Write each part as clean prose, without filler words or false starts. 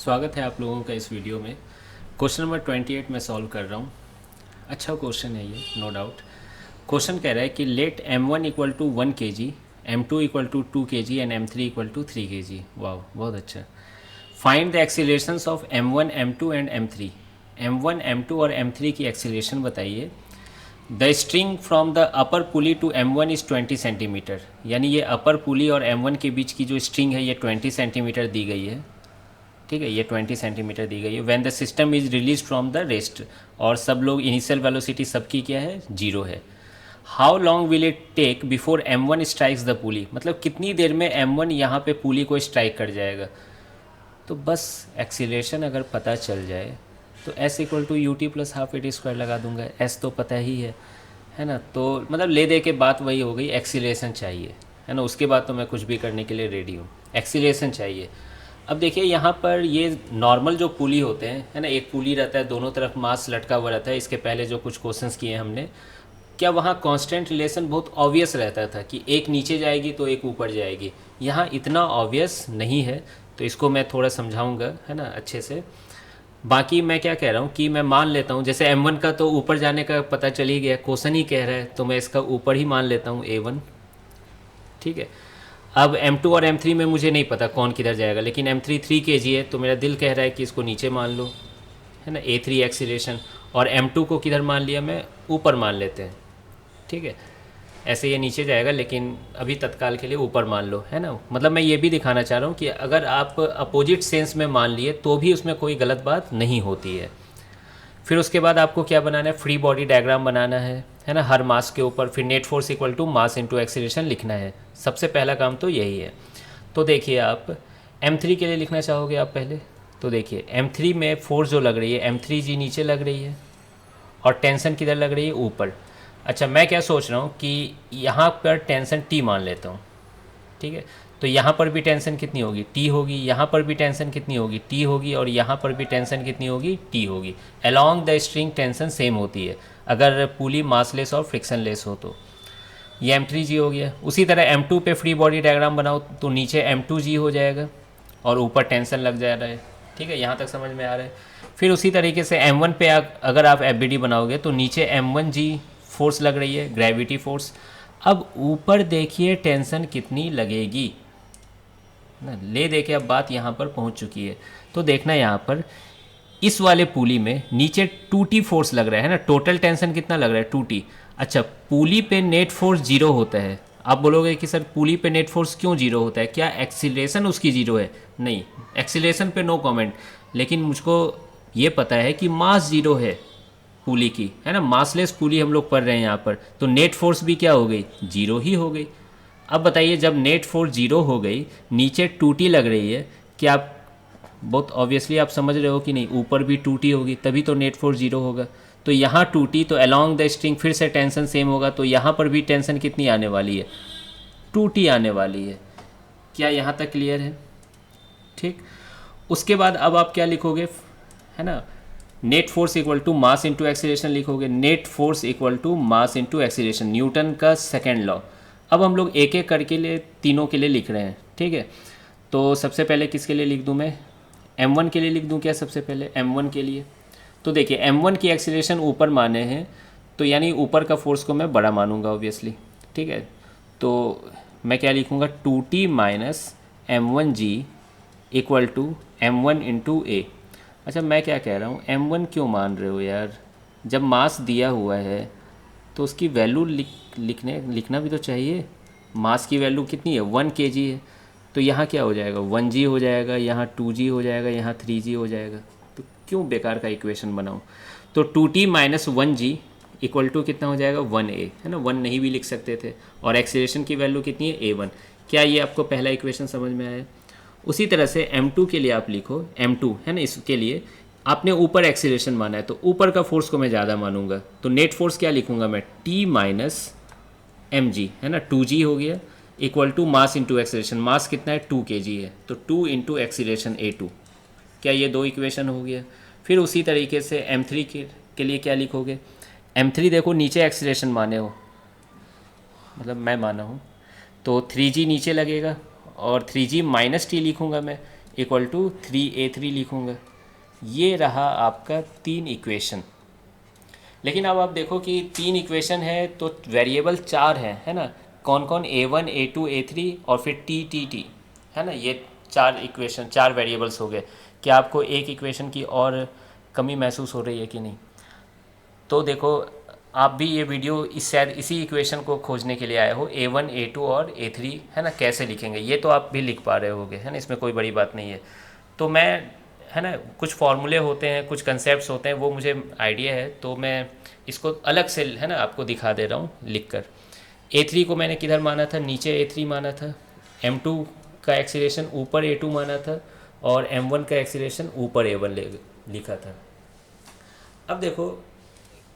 स्वागत है आप लोगों का इस वीडियो में। क्वेश्चन नंबर 28 में सॉल्व कर रहा हूँ। अच्छा क्वेश्चन है ये, नो डाउट। क्वेश्चन कह रहा है कि let m1 equal to 1 kg, m2 equal to 2 kg and m3 equal to 3 kg। वाह, बहुत अच्छा। Find the accelerations of m1 m2 and m3। m1 m2 और m3 की एक्सीलरेशन बताइए। The string from the upper pulley to m1 is 20 centimetre. यानी ये अपर पुली और m1 के बीच की जो स्ट्रिंग है ये 20 सेंटीमीटर दी गई है। ठीक है, ये 20 सेंटीमीटर दी गई है। When the system is release from the rest, और सब लोग इनिशियल वेलोसिटी सबकी क्या है, जीरो है। How long will it take before m1 strikes the pulley, मतलब कितनी देर में m1 यहाँ पे पुली को स्ट्राइक कर जाएगा। तो बस एक्सीलरेशन अगर पता चल जाए तो s equal to u t plus half a t square लगा दूंगा। s तो पता ही है ना। तो मतलब ले दे के बात वही हो गई, एक्सीलरेशन चाहिए, है ना। उसके बाद तो मैं कुछ भी करने के लिए रेडी हूँ, एक्सीलरेशन चाहिए। अब देखिए यहाँ पर ये नॉर्मल जो पुली होते हैं, है ना, एक पुली रहता है, दोनों तरफ मास लटका हुआ रहता है। इसके पहले जो कुछ क्वेश्चंस किए हमने, क्या वहाँ कांस्टेंट रिलेशन बहुत ऑब्वियस रहता था कि एक नीचे जाएगी तो एक ऊपर जाएगी। यहाँ इतना ऑब्वियस नहीं है, तो इसको मैं थोड़ा समझाऊंगा, है ना, अच्छे से। बाकी मैं क्या कह रहा हूँ कि मैं मान लेता हूँ, जैसे m1 का तो ऊपर जाने का पता चल ही गया, क्वेश्चन ही कह रहा है, तो मैं इसका ऊपर ही मान लेता हूँ a1। ठीक है। अब m2 और m3 में मुझे नहीं पता कौन किधर जाएगा, लेकिन m3 3 kg है तो मेरा दिल कह रहा है कि इसको नीचे मान लो, है ना, a3 एक्सीलरेशन। और m2 को किधर मान लिया, मैं ऊपर मान लेते हैं। ठीक है, ऐसे ये नीचे जाएगा, लेकिन अभी तत्काल के लिए ऊपर मान लो, है ना। मतलब मैं ये भी दिखाना चाह रहा हूँ कि अगर आप अपोजिट सेंस में मान लिए तो भी उसमें कोई गलत बात नहीं होती है। फिर उसके बाद आपको क्या बनाना है, फ्री बॉडी डायग्राम बनाना है ना, हर मास के ऊपर। फिर net force equal to mass into acceleration लिखना है। सबसे पहला काम तो यही है। तो देखिए आप m3 के लिए लिखना चाहोगे आप पहले, तो देखिए m3 में फोर्स जो लग रही है m3g नीचे लग रही है, और टेंशन किधर लग रही है, ऊपर। अच्छा, मैं क्या सोच रहा हूँ कि यहाँ पर टेंशन t मान लेता हूँ। ठीक है, तो यहाँ पर भी टेंशन कितनी होगी, टी होगी। यहाँ पर भी टेंशन कितनी होगी, टी होगी। और यहाँ पर भी टेंशन कितनी होगी, टी होगी। Along the string tension same होती है अगर पुली मासलेस और फ्रिक्शनलेस हो तो। ये m3g हो गया। उसी तरह m2 पे फ्री बॉडी डायग्राम बनाओ तो नीचे m2g हो जाएगा और ऊपर टेंशन लग जा रहा है। ठीक है, यहाँ तक समझ में आ रहा है। फिर उसी तरीके से m1 पे अगर आप एफ बनाओगे तो नीचे m1g फोर्स लग रही है, ग्रेविटी फोर्स। अब ऊपर देखिए टेंशन कितनी लगेगी ना, ले दे के अब बात यहाँ पर पहुँच चुकी है। तो देखना यहाँ पर इस वाले पुली में नीचे 2T फोर्स लग रहा है ना, टोटल टेंशन कितना लग रहा है, 2T। अच्छा, पुली पे नेट फोर्स जीरो होता है। आप बोलोगे कि सर पुली पे नेट फोर्स क्यों जीरो होता है, क्या एक्सीलरेशन उसकी जीरो है? नहीं, एक्सीलरेशन पे नो कमेंट। लेकिन मुझको ये पता है कि मास जीरो है पुली की, है ना, मासलेस पुली हम लोग पढ़ रहे हैं यहाँ पर, तो नेट फोर्स भी क्या हो गई, जीरो ही हो गई। अब बताइए, जब नेट फोर्स जीरो हो गई, नीचे 2T लग रही है, क्या आप बहुत ऑब्वियसली आप समझ रहे हो कि नहीं, ऊपर भी 2T होगी तभी तो नेट फोर्स जीरो होगा। तो यहाँ 2T, तो अलोंग द स्ट्रिंग फिर से टेंशन सेम होगा, तो यहाँ पर भी टेंशन कितनी आने वाली है, 2T आने वाली है। क्या यहाँ तक क्लियर है? ठीक। उसके बाद अब आप क्या लिखोगे, है ना, net force equal to mass into acceleration लिखोगे। Net force equal to mass into acceleration, Newton का सेकेंड लॉ। अब हम लोग एक एक करके लिए तीनों के लिए लिख रहे हैं। ठीक है, तो सबसे पहले किसके लिए लिख दूँ मैं, m1 के लिए लिख दूँ क्या, सबसे पहले m1 के लिए। तो देखिए m1 की एक्सीलरेशन ऊपर माने हैं, तो यानी ऊपर का फोर्स को मैं बड़ा मानूंगा ऑब्वियसली। ठीक है, तो मैं क्या लिखूँगा, 2T minus m1g equal to m1 into a. अच्छा, मैं क्या कह रहा हूँ, m1 क्यों मान रहे हो यार, जब मास दिया हुआ है तो उसकी वैल्यू लिखना भी तो चाहिए। मास की वैल्यू कितनी है, 1 kg है, तो यहाँ क्या हो जाएगा, 1g हो जाएगा, यहाँ 2g हो जाएगा, यहाँ 3g हो जाएगा। तो क्यों बेकार का इक्वेशन बनाऊँ। तो 2T minus 1g equal to कितना हो जाएगा, 1a, है ना, 1 नहीं भी लिख सकते थे। और एक्सीलरेशन की वैल्यू कितनी है, a1। क्या ये आपको पहला इक्वेशन समझ में आया? उसी तरह से m2 के लिए आप लिखो, m2 है ना, इसके लिए आपने ऊपर एक्सीलरेशन माना है तो ऊपर का फोर्स को मैं ज़्यादा मानूंगा, तो नेट फोर्स क्या लिखूंगा मैं, T माइनस mg, है ना, 2g हो गया, equal to mass into acceleration. Mass कितना है, 2 kg है, तो 2 इंटू एक्सीलरेशन a2। क्या ये दो इक्वेशन हो गया? फिर उसी तरीके से m3 के लिए क्या लिखोगे, m3 देखो नीचे एक्सीलरेशन माने हो, मतलब मैं माना हूँ, तो 3g नीचे लगेगा, और 3g माइनस टी लिखूँगा मैं, इक्वल टू 3a3 लिखूँगा। ये रहा आपका 3 इक्वेशन। लेकिन अब आप देखो कि 3 इक्वेशन है तो वेरिएबल 4 है ना। कौन कौन, a1 a2 a3 और फिर t है ना। ये 4 इक्वेशन, 4 वेरिएबल्स हो गए। क्या आपको एक इक्वेशन की और कमी महसूस हो रही है कि नहीं? तो देखो, आप भी ये वीडियो शायद इसी इक्वेशन को खोजने के लिए आए हो, a1 a2 और a3 है ना, कैसे लिखेंगे। ये तो आप भी लिख पा रहे होगे है ना, इसमें कोई बड़ी बात नहीं है। तो मैं, है ना, कुछ फॉर्मूले होते हैं, कुछ कंसेप्ट होते हैं, वो मुझे आइडिया है, तो मैं इसको अलग से, है ना, आपको दिखा दे रहा हूँ लिख कर। a3 को मैंने किधर माना था, नीचे a3 माना था। m2 का एक्सीलरेशन ऊपर a2 माना था, और m1 का एक्सीलरेशन ऊपर a1 लिखा था। अब देखो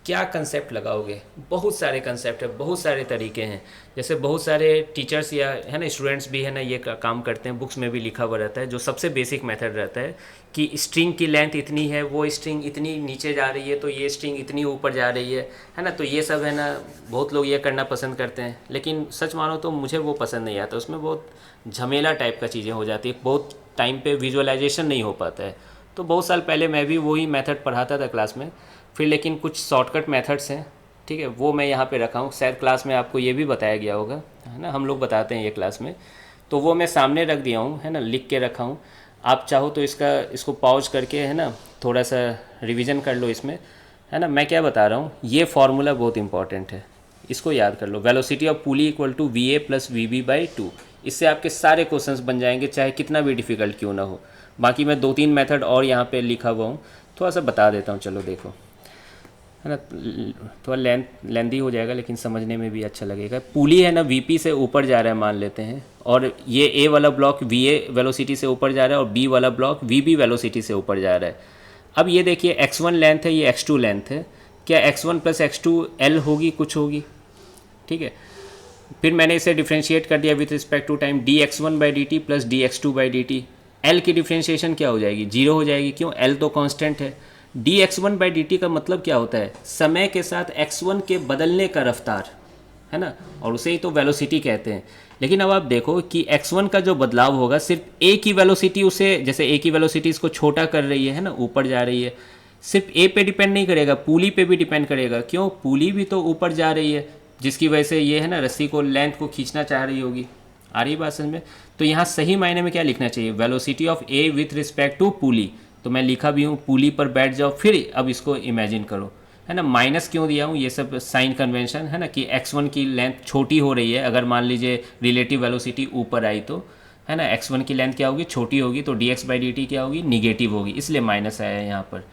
क्या कंसेप्ट लगाओगे। बहुत सारे कंसेप्ट है, बहुत सारे तरीके हैं। जैसे बहुत सारे टीचर्स या, है ना, स्टूडेंट्स भी है ना, ये काम करते हैं। बुक्स में भी लिखा हुआ रहता है, जो सबसे बेसिक मेथड रहता है कि स्ट्रिंग की लेंथ इतनी है, वो स्ट्रिंग इतनी नीचे जा रही है, तो ये स्ट्रिंग इतनी ऊपर जा रही है ना। तो ये सब है ना, बहुत लोग ये करना पसंद करते हैं, लेकिन सच मानो तो मुझे वो पसंद नहीं आता। उसमें बहुत झमेला टाइप का चीज़ें हो जाती है, बहुत टाइम पे विजुअलाइजेशन नहीं हो पाता है। तो बहुत साल पहले मैं भी वही मेथड पढ़ाता था क्लास में, फिर लेकिन कुछ शॉर्टकट मेथड्स हैं, ठीक है, वो मैं यहाँ पे रखा हूँ। शायद क्लास में आपको ये भी बताया गया होगा, है ना, हम लोग बताते हैं ये क्लास में। तो वो मैं सामने रख दिया हूँ, है ना, लिख के रखा हूँ। आप चाहो तो इसको पॉज करके, है ना, थोड़ा सा रिवीजन कर लो इसमें, है ना। मैं क्या बता रहा हूँ, ये फार्मूला बहुत इंपॉर्टेंट है, इसको याद कर लो। Velocity of pulley equal to VA plus VB by 2। इससे आपके सारे क्वेश्चंस बन जाएंगे, चाहे कितना भी डिफ़िकल्ट क्यों ना हो। बाकी मैं 2-3 मेथड और यहाँ पे लिखा हुआ हूँ, थोड़ा सा बता देता हूँ, चलो देखो, है ना। थोड़ा लेंदी हो जाएगा, लेकिन समझने में भी अच्छा लगेगा। पुली है ना, VP से ऊपर जा रहा है मान लेते हैं, और ये A वाला ब्लॉक VA वेलोसिटी से ऊपर जा रहा है, और B वाला ब्लॉक VB वेलोसिटी से ऊपर जा रहा है। अब ये देखिए, x1 लेंथ है, ये x2 लेंथ है। क्या x1 प्लस x2 L होगी, कुछ होगी, ठीक है। फिर मैंने इसे डिफ्रेंशिएट कर दिया with respect to time, dx1 by dt plus dx2 by dt। L की डिफ्रेंशिएशन क्या हो जाएगी, 0 हो जाएगी, क्यों, L तो कांस्टेंट है। dx1 बाई dt का मतलब क्या होता है, समय के साथ x1 के बदलने का रफ्तार, है ना, और उसे ही तो वेलोसिटी कहते हैं। लेकिन अब आप देखो कि x1 का जो बदलाव होगा, सिर्फ a की वेलोसिटी उसे, जैसे a की वेलोसिटी इसको छोटा कर रही है ना, ऊपर जा रही है, सिर्फ a पे डिपेंड नहीं करेगा, पुली पे भी डिपेंड करेगा। क्यों, पुली भी तो ऊपर जा रही है, जिसकी वजह से ये, है ना, रस्सी को, लेंथ को खींचना चाह रही होगी। आ रही बात समझ में? तो यहाँ सही मायने में क्या लिखना चाहिए, velocity of a with respect to pulley. तो मैं लिखा भी हूँ, पुली पर बैठ जाओ, फिर अब इसको इमेजिन करो, है ना। माइनस क्यों दिया हूँ, ये सब साइन कन्वेंशन है ना, कि x1 की लेंथ छोटी हो रही है। अगर मान लीजिए रिलेटिव वेलोसिटी ऊपर आई तो, है ना, x1 की लेंथ क्या होगी, छोटी होगी, तो dx बाई dt क्या होगी, निगेटिव होगी, इसलिए माइनस आया है यहाँ पर।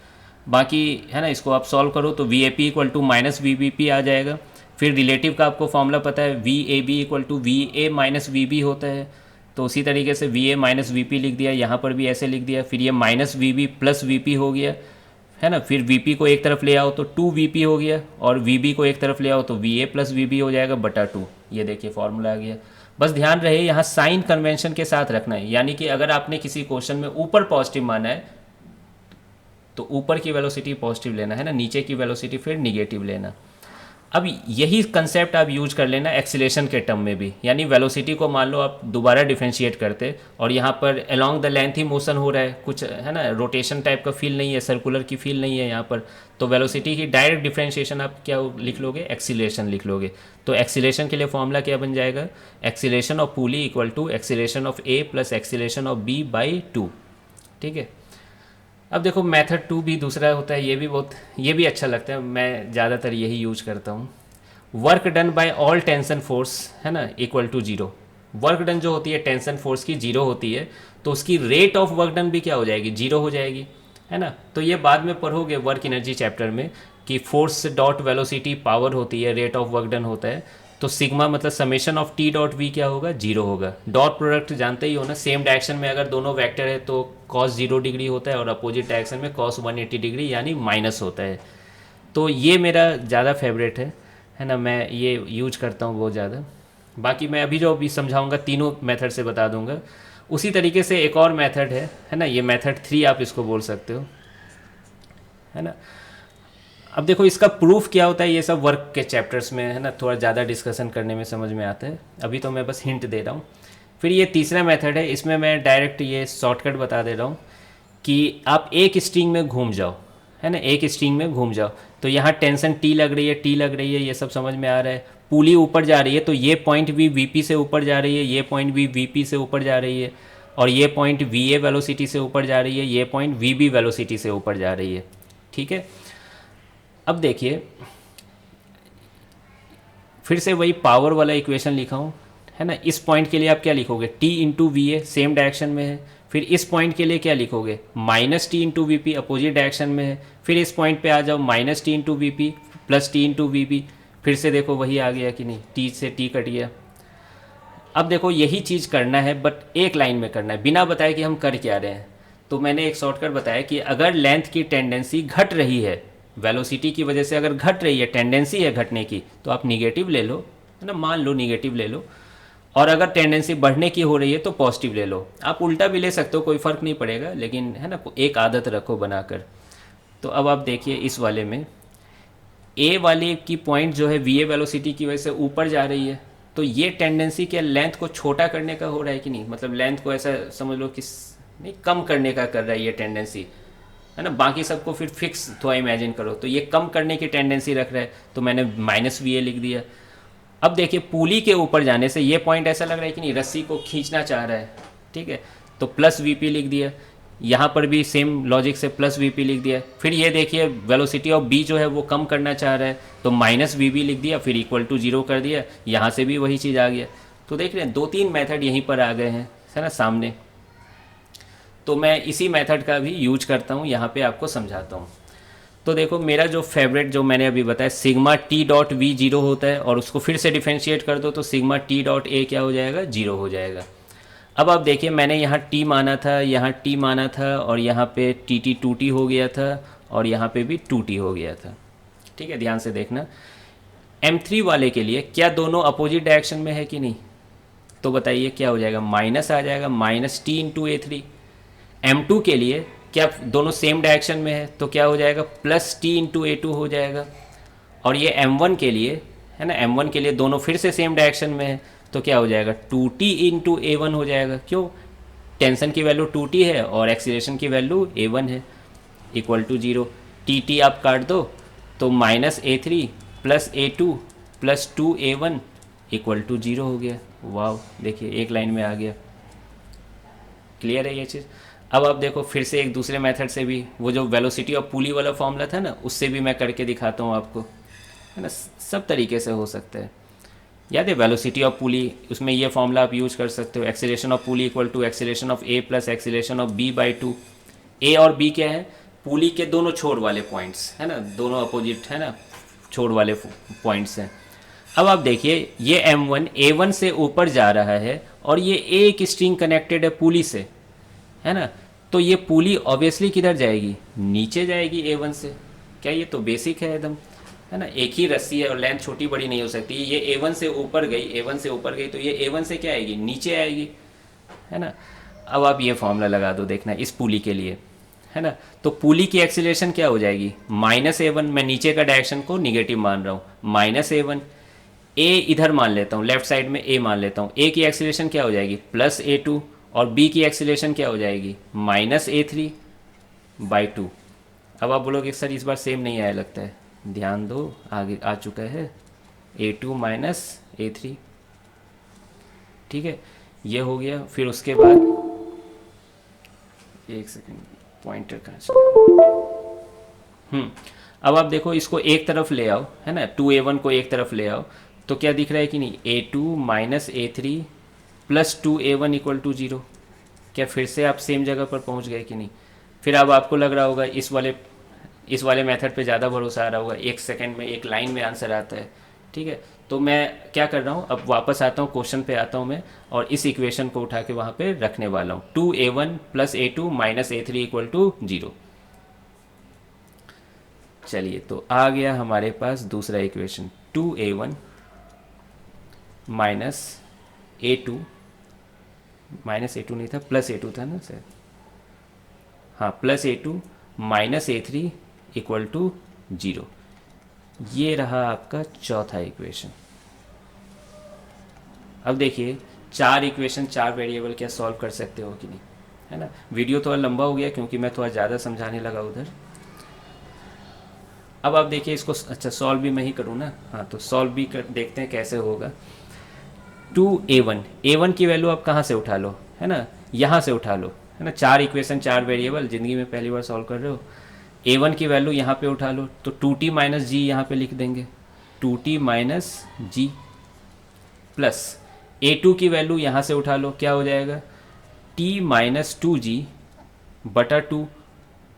बाकी, है ना, इसको आप सॉल्व करो तो VAP equal to minus VBP आ जाएगा। फिर रिलेटिव का आपको फॉर्मूला पता है, VAB equal to VA minus VB होता है। तो उसी तरीके से VA माइनस VP लिख दिया, यहाँ पर भी ऐसे लिख दिया। फिर ये माइनस VB प्लस VP हो गया, है ना। फिर VP को एक तरफ ले आओ तो 2VP हो गया, और VB को एक तरफ ले आओ तो VA प्लस VB हो जाएगा बटा 2। ये देखिए फॉर्मूला आ गया। बस ध्यान रहे यहाँ साइन कन्वेंशन के साथ रखना है, यानी कि अगर आपने किसी क्वेश्चन में ऊपर पॉजिटिव माना है तो ऊपर की वेलोसिटी पॉजिटिव लेना, है ना, नीचे की वेलोसिटी फिर निगेटिव लेना। अब यही कंसेप्ट आप यूज कर लेना एक्सीलरेशन के टर्म में भी, यानी वेलोसिटी को मान लो आप दोबारा डिफरेंशिएट करते, और यहाँ पर along the length he motion हो रहा है, कुछ, है ना, रोटेशन टाइप का फील नहीं है, सर्कुलर की फील नहीं है यहाँ पर। तो वेलोसिटी की डायरेक्ट डिफरेंशिएशन आप क्या लिख लोगे, एक्सीलरेशन लिख लोगे। तो एक्सीलरेशन के लिए फॉर्मूला क्या बन जाएगा, acceleration of pulley equal to acceleration of A plus acceleration of B by 2, ठीक है। अब देखो मेथड 2 भी दूसरा होता है, ये भी अच्छा लगता है, मैं ज़्यादातर यही यूज करता हूँ। Work done by all tension force, है ना, इक्वल टू 0। वर्क डन जो होती है टेंशन फोर्स की 0 होती है, तो उसकी रेट ऑफ वर्क डन भी क्या हो जाएगी, 0 हो जाएगी, है ना। तो ये बाद में पढ़ोगे वर्क एनर्जी चैप्टर में, कि फोर्स डॉट वेलोसिटी पावर होती है, रेट ऑफ वर्क डन होता है। तो सिग्मा मतलब summation of T dot V क्या होगा, 0 होगा। डॉट प्रोडक्ट जानते ही हो ना, सेम डायरेक्शन में अगर दोनों वेक्टर है तो cos 0 डिग्री होता है, और अपोजिट डायरेक्शन में cos 180 डिग्री यानी माइनस होता है। तो ये मेरा ज़्यादा फेवरेट है ना, मैं ये यूज करता हूँ बहुत ज़्यादा। बाकी मैं अभी जो समझाऊंगा तीनों मेथड से बता दूंगा। उसी तरीके से एक और मेथड है ना, ये मेथड 3 आप इसको बोल सकते हो, है ना। अब देखो इसका प्रूफ क्या होता है, ये सब वर्क के चैप्टर्स में, है ना, थोड़ा ज़्यादा डिस्कशन करने में समझ में आता है। अभी तो मैं बस हिंट दे रहा हूँ। फिर ये तीसरा मेथड है, इसमें मैं डायरेक्ट ये शॉर्टकट बता दे रहा हूँ कि आप एक स्ट्रिंग में घूम जाओ, है ना, एक स्ट्रिंग में घूम जाओ। तो यहाँ टेंशन टी लग रही है, टी लग रही है, ये सब समझ में आ रहा है। पुली ऊपर जा रही है तो ये पॉइंट भी वीपी से ऊपर जा रही है, ये पॉइंट भी वीपी से ऊपर जा रही है, और ये पॉइंट वी ए वेलोसिटी से ऊपर जा रही है, ये पॉइंट वी बी वेलोसिटी से ऊपर जा रही है। ठीक है, अब देखिए फिर से वही पावर वाला इक्वेशन लिखा हूँ, है ना। इस पॉइंट के लिए आप क्या लिखोगे, T into V A same direction में है। फिर इस पॉइंट के लिए क्या लिखोगे, minus T into V P opposite direction में है। फिर इस पॉइंट पे आ जाओ, minus T into V P plus t into V P. फिर से देखो वही आ गया कि नहीं, टी से टी कट गया। अब देखो यही चीज़ करना है, बट एक लाइन में करना है, बिना बताए कि हम कर क्या रहे हैं। तो मैंने एक शॉर्टकट बताया कि अगर लेंथ की टेंडेंसी घट रही है, वेलोसिटी की वजह से अगर घट रही है, टेंडेंसी है घटने की, तो आप निगेटिव ले लो, है ना, मान लो निगेटिव ले लो। और अगर टेंडेंसी बढ़ने की हो रही है तो पॉजिटिव ले लो। आप उल्टा भी ले सकते हो, कोई फ़र्क नहीं पड़ेगा, लेकिन है ना एक आदत रखो बनाकर। तो अब आप देखिए इस वाले में ए वाले की पॉइंट जो है वी ए वेलोसिटी की वजह से ऊपर जा रही है, तो ये टेंडेंसी क्या लेंथ को छोटा करने का हो रहा है कि नहीं, मतलब लेंथ को ऐसा समझ लो कि नहीं कम करने का कर रहा है ये टेंडेंसी, है ना। बाकी सबको फिर फिक्स थोड़ा इमेजिन करो, तो ये कम करने की टेंडेंसी रख रहा है, तो मैंने माइनस वी ए लिख दिया। अब देखिए पुली के ऊपर जाने से ये पॉइंट ऐसा लग रहा है कि नहीं रस्सी को खींचना चाह रहा है, ठीक है, तो प्लस वी पी लिख दिया। यहाँ पर भी सेम लॉजिक से प्लस वी पी लिख दिया। फिर ये देखिए वेलोसिटी ऑफ बी जो है वो कम करना चाह रहा है, तो माइनस वी बी लिख दिया, फिर इक्वल टू जीरो कर दिया। यहाँ से भी वही चीज़ आ गया। तो देख रहे हैं दो तीन मेथड यहीं पर आ गए हैं, है ना, सामने। तो मैं इसी मेथड का भी यूज करता हूँ, यहाँ पे आपको समझाता हूँ। तो देखो मेरा जो फेवरेट जो मैंने अभी बताया sigma T dot we zero होता है, और उसको फिर से डिफ्रेंशिएट कर दो तो सिग्मा टी डॉट ए क्या हो जाएगा, जीरो हो जाएगा। अब आप देखिए मैंने यहाँ टी माना था, यहाँ टी माना था, और यहाँ पे टी टी टू टी हो गया था, और यहाँ पे भी टू टी हो गया था। ठीक है, ध्यान से देखना। M3 वाले के लिए क्या दोनों अपोजिट डायरेक्शन में है कि नहीं, तो बताइए क्या हो जाएगा, माइनस आ जाएगा, माइनस टी इंटू ए थ्री। M2 के लिए क्या दोनों सेम डायरेक्शन में है, तो क्या हो जाएगा, plus t into a two हो जाएगा। और ये M1 के लिए, है ना, M1 के लिए दोनों फिर से सेम डायरेक्शन में है, तो क्या हो जाएगा, two t into a one हो जाएगा। क्यों, टेंशन की वैल्यू टू टी है और एक्सीलरेशन की वैल्यू ए वन है, equal to zero. T t आप काट दो तो minus a three plus a two plus two a one equal to zero हो गया। वाह, देखिए एक लाइन में आ गया। क्लियर है ये चीज़। अब आप देखो फिर से एक दूसरे मेथड से भी, वो जो वेलोसिटी और पुली वाला फॉर्मूला था ना, उससे भी मैं करके दिखाता हूँ आपको, है ना। सब तरीके से हो सकता है। याद है वेलोसिटी ऑफ पुली, उसमें ये फॉर्मूला आप यूज कर सकते हो, acceleration of pulley equal to acceleration of A plus acceleration of B by two. A और बी क्या है, पुली के दोनों छोर वाले पॉइंट्स, है ना, दोनों अपोजिट, है ना, छोर वाले पॉइंट्स हैं। अब आप देखिए ये M1 A1 से ऊपर जा रहा है, और ये एक स्ट्रिंग कनेक्टेड है पुली से, है ना। तो ये पुली ऑब्वियसली किधर जाएगी, नीचे जाएगी A1 से। क्या ये तो बेसिक है एकदम, है ना। एक ही रस्सी है और लेंथ छोटी बड़ी नहीं हो सकती। ये A1 से ऊपर गई, A1 से ऊपर गई, तो ये A1 से क्या आएगी, नीचे आएगी, है ना। अब आप ये फॉर्मूला लगा दो, देखना इस पुली के लिए, है ना। तो पुली की एक्सीलरेशन क्या हो जाएगी, माइनस A1, मैं नीचे का डायरेक्शन को निगेटिव मान रहा हूँ, माइनस A1। ए इधर मान लेता हूँ, लेफ्ट साइड में ए मान लेता हूँ। ए की एक्सीलरेशन क्या हो जाएगी, प्लस A2, और बी की एक्सीलरेशन क्या हो जाएगी, माइनस A3 बाई टू। अब आप बोलोगे सर इस बार सेम नहीं आया लगता है, ध्यान दो आगे आ चुका है, A2 माइनस A3। ठीक है, ये हो गया। फिर उसके बाद एक सेकेंड, पॉइंटर कहाँ चला। अब आप देखो इसको एक तरफ ले आओ, है ना, 2A1 को एक तरफ ले आओ, तो क्या दिख रहा है कि नहीं, A2 minus A3 plus 2A1 equal to zero. क्या फिर से आप सेम जगह पर पहुंच गए कि नहीं। फिर अब आपको लग रहा होगा इस वाले मेथड पे ज़्यादा भरोसा आ रहा होगा, एक सेकंड में एक लाइन में आंसर आता है। ठीक है, तो मैं क्या कर रहा हूँ, अब वापस आता हूँ, क्वेश्चन पे आता हूँ मैं, और इस इक्वेशन को उठा के वहाँ पे रखने वाला हूँ, 2A1 plus A2 minus A3 equal to zero. चलिए, तो आ गया हमारे पास दूसरा equation, 2A1 minus A2, minus A2 नहीं था, प्लस A2 था ना सर, हाँ, plus A2 minus A3 equal to zero. ये रहा आपका चौथा इक्वेशन। अब देखिए 4 इक्वेशन 4 वेरिएबल क्या सॉल्व कर सकते हो कि नहीं, है ना। वीडियो थोड़ा लंबा हो गया क्योंकि मैं थोड़ा ज़्यादा समझाने लगा उधर। अब आप देखिए इसको, अच्छा सॉल्व भी मैं ही करूँ ना, हाँ तो सॉल्व भी कर देखते हैं कैसे होगा। 2a1, a1 की वैल्यू आप कहाँ से उठा लो, है ना, यहाँ से उठा लो, है ना। 4 इक्वेशन 4 वेरिएबल, ज़िंदगी में पहली बार सॉल्व कर रहे हो। a1 की वैल्यू यहाँ पे उठा लो, तो 2t माइनस जी यहाँ पे लिख देंगे, 2t माइनस जी प्लस a2 की वैल्यू यहाँ से उठा लो, क्या हो जाएगा, t माइनस 2g बटा 2,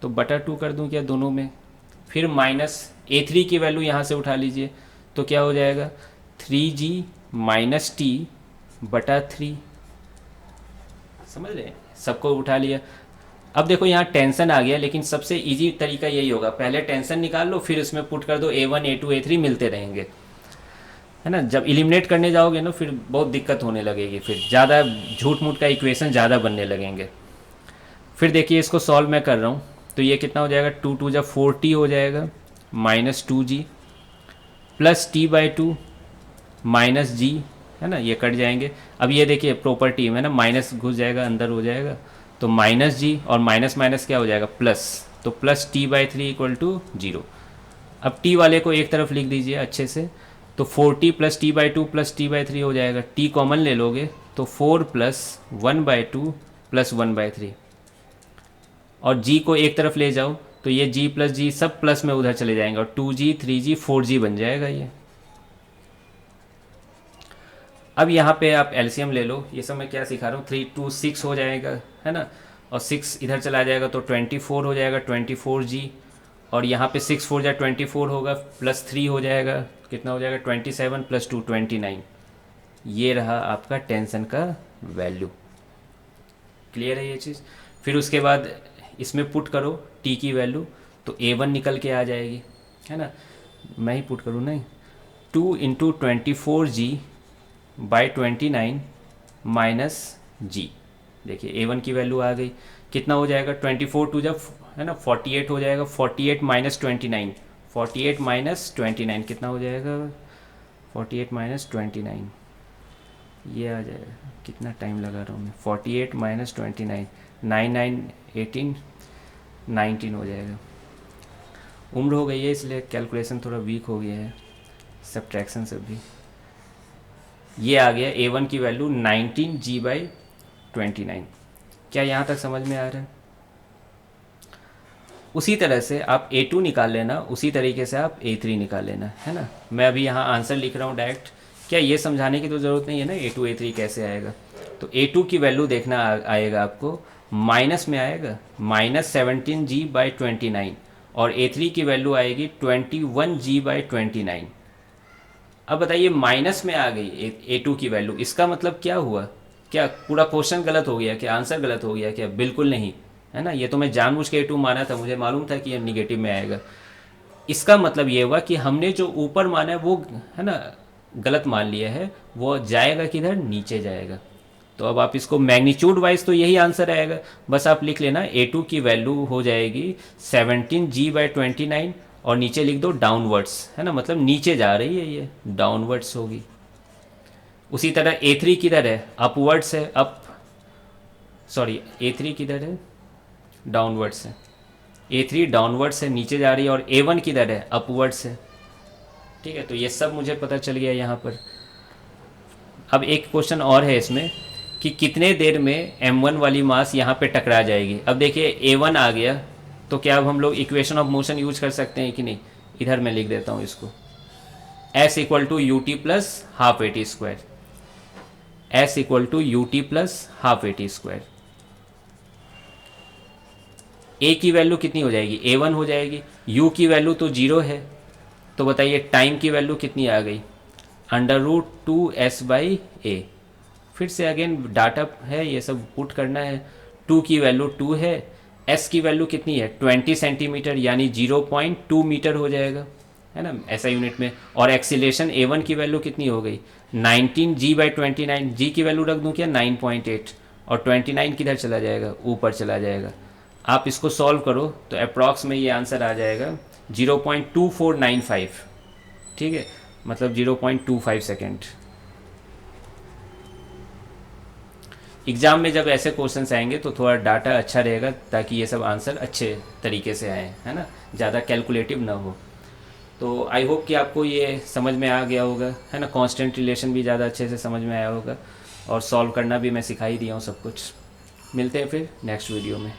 तो बटा 2 कर दूँ क्या दोनों में, फिर माइनस a3 की वैल्यू यहाँ से उठा लीजिए, तो क्या हो जाएगा 3g माइनस टी बटा 3। समझ रहे हैं, सबको उठा लिया। अब देखो यहाँ टेंशन आ गया, लेकिन सबसे इजी तरीका यही होगा, पहले टेंशन निकाल लो, फिर उसमें पुट कर दो a1 a2 a3 मिलते रहेंगे, है ना। जब इलिमिनेट करने जाओगे ना फिर बहुत दिक्कत होने लगेगी, फिर ज़्यादा झूठ मूठ का इक्वेशन ज़्यादा बनने लगेंगे। फिर देखिए इसको सॉल्व मैं कर रहा हूँ, तो ये कितना हो जाएगा, 2 2 जब 4t हो जाएगा, minus 2g plus t by 2 minus g, है ना, ये कट जाएंगे। अब ये देखिए प्रॉपर्टी में ना माइनस घुस जाएगा, अंदर हो जाएगा, तो माइनस जी और माइनस माइनस क्या हो जाएगा प्लस, तो plus t by 3 equal to 0। अब टी वाले को एक तरफ लिख दीजिए अच्छे से, तो 4t plus t by 2 plus t by 3 हो जाएगा, टी कॉमन ले लोगे तो 4 प्लस 1/2 प्लस 1/3, और जी को एक तरफ ले जाओ तो ये जी प्लस जी सब प्लस में उधर चले जाएंगे, और 2g 3g 4g बन जाएगा ये। अब यहाँ पे आप एलसीएम ले लो, ये सब मैं क्या सिखा रहा हूँ, 3 2 6 हो जाएगा, है ना, और 6 इधर चला जाएगा तो 24 हो जाएगा, 24g, और यहाँ पे 6 4 जा 24 होगा, प्लस 3 हो जाएगा, कितना हो जाएगा 27 प्लस 2 29। ये रहा आपका टेंशन का वैल्यू। क्लियर है ये चीज़। फिर उसके बाद इसमें पुट करो टी की वैल्यू, तो a1 निकल के आ जाएगी, है ना, मैं ही पुट करूँ नहीं, 2 इंटू 24g बाई 29 माइनस जी। देखिए a1 की वैल्यू आ गई, कितना हो जाएगा 24 टू जब, है ना, 48 हो जाएगा, 48 माइनस 29, 48 माइनस 29 कितना हो जाएगा, 48 माइनस 29, ये आ जाएगा, कितना टाइम लगा रहा हूँ मैं, 48 माइनस 29, 9 9 18 19 हो जाएगा। उम्र हो गई है इसलिए कैलकुलेशन थोड़ा वीक हो गया है, सब्ट्रैक्शन से भी। ये आ गया a1 की वैल्यू 19g बाई 29। क्या यहाँ तक समझ में आ रहा है। उसी तरह से आप a2 निकाल लेना, उसी तरीके से आप a3 निकाल लेना, है ना। मैं अभी यहाँ आंसर लिख रहा हूँ डायरेक्ट, क्या ये समझाने की तो ज़रूरत नहीं है ना a2 a3 कैसे आएगा। तो a2 की वैल्यू देखना आएगा आपको, माइनस में आएगा माइनस 17g बाई 29, और a3 की वैल्यू आएगी 21g बाई 29। अब बताइए माइनस में आ गई a2 की वैल्यू, इसका मतलब क्या हुआ, क्या पूरा क्वेश्चन गलत हो गया, क्या आंसर गलत हो गया, क्या बिल्कुल नहीं, है ना। ये तो मैं जानबूझ के a2 माना था, मुझे मालूम था कि ये निगेटिव में आएगा। इसका मतलब ये हुआ कि हमने जो ऊपर माना है वो, है ना, गलत मान लिया है, वो जाएगा किधर, नीचे जाएगा। तो अब आप इसको मैग्नीट्यूड वाइज तो यही आंसर आएगा, बस आप लिख लेना a2 की वैल्यू हो जाएगी 17g बाई 29, और नीचे लिख दो डाउनवर्ड्स, है ना, मतलब नीचे जा रही है, ये डाउनवर्ड्स होगी। उसी तरह a3 किधर है, अपवर्ड्स है, अप, सॉरी a3 किधर है, डाउनवर्ड्स है, a3 डाउनवर्ड्स है, नीचे जा रही है, और a1 किधर है, अपवर्ड्स है। ठीक है, तो ये सब मुझे पता चल गया यहाँ पर। अब एक क्वेश्चन और है इसमें कि कितने देर में m1 वाली मास यहाँ पे टकरा जाएगी। अब देखिए a1 आ गया, तो क्या अब हम लोग इक्वेशन ऑफ मोशन यूज कर सकते हैं कि नहीं, इधर मैं लिख देता हूँ इसको, s equal to u t plus half a t square, s equal to u t plus half a t square. a की वैल्यू कितनी हो जाएगी, a1 हो जाएगी, u की वैल्यू तो 0 है, तो बताइए टाइम की वैल्यू कितनी आ गई, √2s/a। फिर से अगेन डाटा है, ये सब पुट करना है। 2 की वैल्यू 2 है, s की वैल्यू कितनी है 20 सेंटीमीटर, यानी 0.2 मीटर हो जाएगा, है ना, ऐसा यूनिट में। और एक्सीलेशन a1 की वैल्यू कितनी हो गई 19g बाई 29, g की वैल्यू रख दूँ क्या 9.8, और 29 किधर चला जाएगा, ऊपर चला जाएगा। आप इसको सॉल्व करो तो अप्रॉक्स में ये आंसर आ जाएगा 0.2495, ठीक है, मतलब 0.25 सेकेंड। एग्ज़ाम में जब ऐसे क्वेश्चंस आएंगे तो थोड़ा डाटा अच्छा रहेगा, ताकि ये सब आंसर अच्छे तरीके से आए, है ना, ज़्यादा कैलकुलेटिव ना हो। तो आई होप कि आपको ये समझ में आ गया होगा, है ना। कांस्टेंट रिलेशन भी ज़्यादा अच्छे से समझ में आया होगा, और सॉल्व करना भी मैं सिखा ही दिया हूँ सब कुछ। मिलते हैं फिर नेक्स्ट वीडियो में।